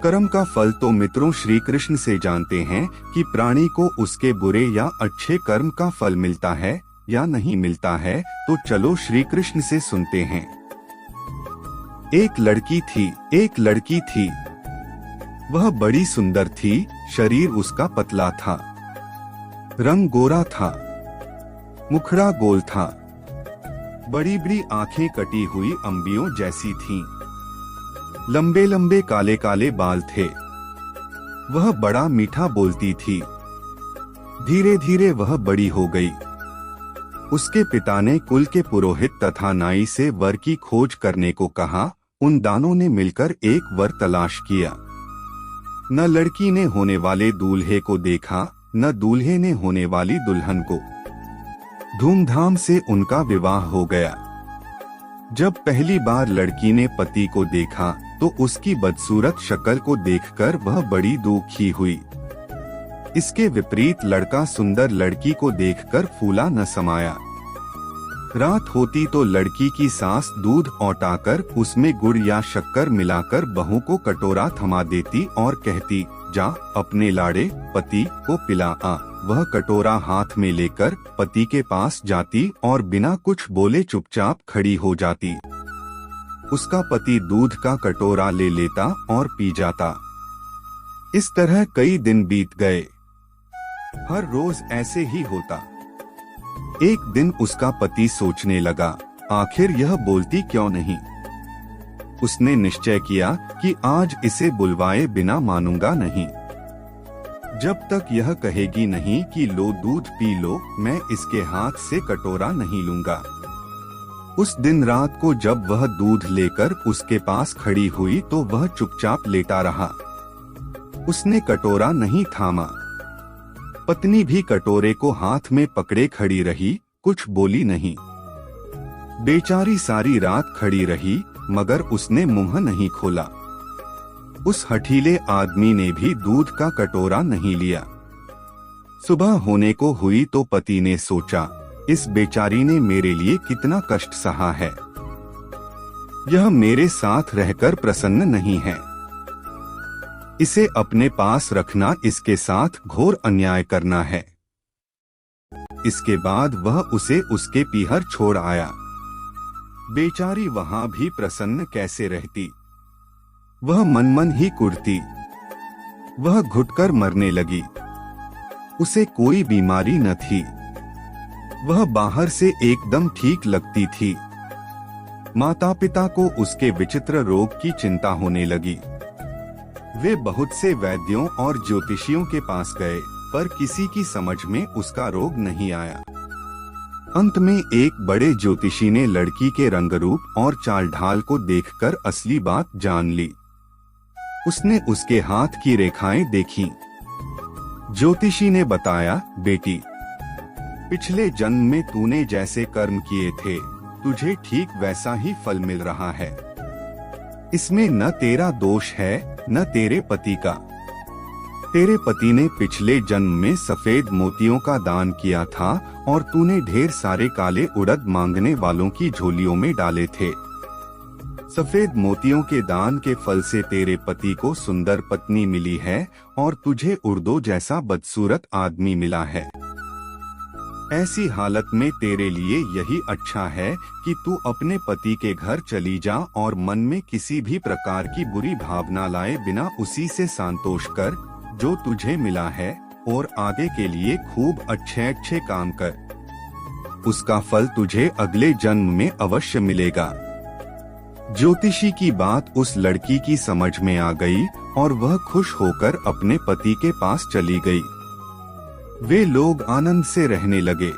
कर्म का फल तो मित्रों श्री कृष्ण से जानते हैं कि प्राणी को उसके बुरे या अच्छे कर्म का फल मिलता है या नहीं मिलता है, तो चलो श्री कृष्ण से सुनते हैं। एक लड़की थी। वह बड़ी सुंदर थी, शरीर उसका पतला था, रंग गोरा था, मुखड़ा गोल था, बड़ी बड़ी आंखें कटी हुई अंबियों जैसी थीं। लंबे लंबे काले काले बाल थे। वह बड़ा मीठा बोलती थी। धीरे धीरे वह बड़ी हो गई। उसके पिता ने कुल के पुरोहित तथा नाई से वर की खोज करने को कहा। उन दानों ने मिलकर एक वर तलाश किया। न लड़की ने होने वाले दूल्हे को देखा, न दूल्हे ने होने वाली दुल्हन को। धूमधाम से उनका विवाह हो गया। जब पहली बार लड़की ने पति को देखा तो उसकी बदसूरत शक्ल को देखकर वह बड़ी दुखी हुई। इसके विपरीत लड़का सुंदर लड़की को देखकर फूला न समाया। रात होती तो लड़की की सास दूध औटाकर उसमें गुड़ या शक्कर मिलाकर बहू को कटोरा थमा देती और कहती, जा अपने लाड़े पति को पिला आ। वह कटोरा हाथ में लेकर पति के पास जाती और बिना कुछ बोले चुपचाप खड़ी हो जाती। उसका पति दूध का कटोरा ले लेता और पी जाता। इस तरह कई दिन बीत गए। हर रोज ऐसे ही होता। एक दिन उसका पति सोचने लगा, आखिर यह बोलती क्यों नहीं। उसने निश्चय किया कि आज इसे बुलवाए बिना मानूंगा नहीं। जब तक यह कहेगी नहीं कि लो दूध पी लो, मैं इसके हाथ से कटोरा नहीं लूंगा। उस दिन रात को जब वह दूध लेकर उसके पास खड़ी हुई तो वह चुपचाप लेटा रहा। उसने कटोरा नहीं थामा। पत्नी भी कटोरे को हाथ में पकड़े खड़ी रही, कुछ बोली नहीं। बेचारी सारी रात खड़ी रही, मगर उसने मुंह नहीं खोला। उस हठीले आदमी ने भी दूध का कटोरा नहीं लिया। सुबह होने को हुई तो पति ने सोचा, इस बेचारी ने मेरे लिए कितना कष्ट सहा है। यह मेरे साथ रहकर प्रसन्न नहीं है। इसे अपने पास रखना इसके साथ घोर अन्याय करना है। इसके बाद वह उसे उसके पीहर छोड़ आया। बेचारी वहां भी प्रसन्न कैसे रहती। वह मन मन ही कुढ़ती। वह घुटकर मरने लगी। उसे कोई बीमारी न थी। वह बाहर से एकदम ठीक लगती थी। माता पिता को उसके विचित्र रोग की चिंता होने लगी। वे बहुत से वैद्यों और ज्योतिषियों के पास गए, पर किसी की समझ में उसका रोग नहीं आया। अंत में एक बड़े ज्योतिषी ने लड़की के रंग रूप और चाल ढाल को देखकर असली बात जान ली। उसने उसके हाथ की रेखाएं देखीं। ज्योतिषी ने बताया, बेटी, पिछले जन्म में तूने जैसे कर्म किए थे, तुझे ठीक वैसा ही फल मिल रहा है। इसमें न तेरा दोष है न तेरे पति का। तेरे पति ने पिछले जन्म में सफेद मोतियों का दान किया था और तूने ढेर सारे काले उड़द मांगने वालों की झोलियों में डाले थे। सफेद मोतियों के दान के फल से तेरे पति को सुंदर पत्नी मिली है और तुझे उड़दों जैसा बदसूरत आदमी मिला है। ऐसी हालत में तेरे लिए यही अच्छा है कि तू अपने पति के घर चली जा और मन में किसी भी प्रकार की बुरी भावना लाए बिना उसी से संतोष कर जो तुझे मिला है, और आगे के लिए खूब अच्छे अच्छे काम कर। उसका फल तुझे अगले जन्म में अवश्य मिलेगा। ज्योतिषी की बात उस लड़की की समझ में आ गई और वह खुश होकर अपने पति के पास चली गई। वे लोग आनंद से रहने लगे।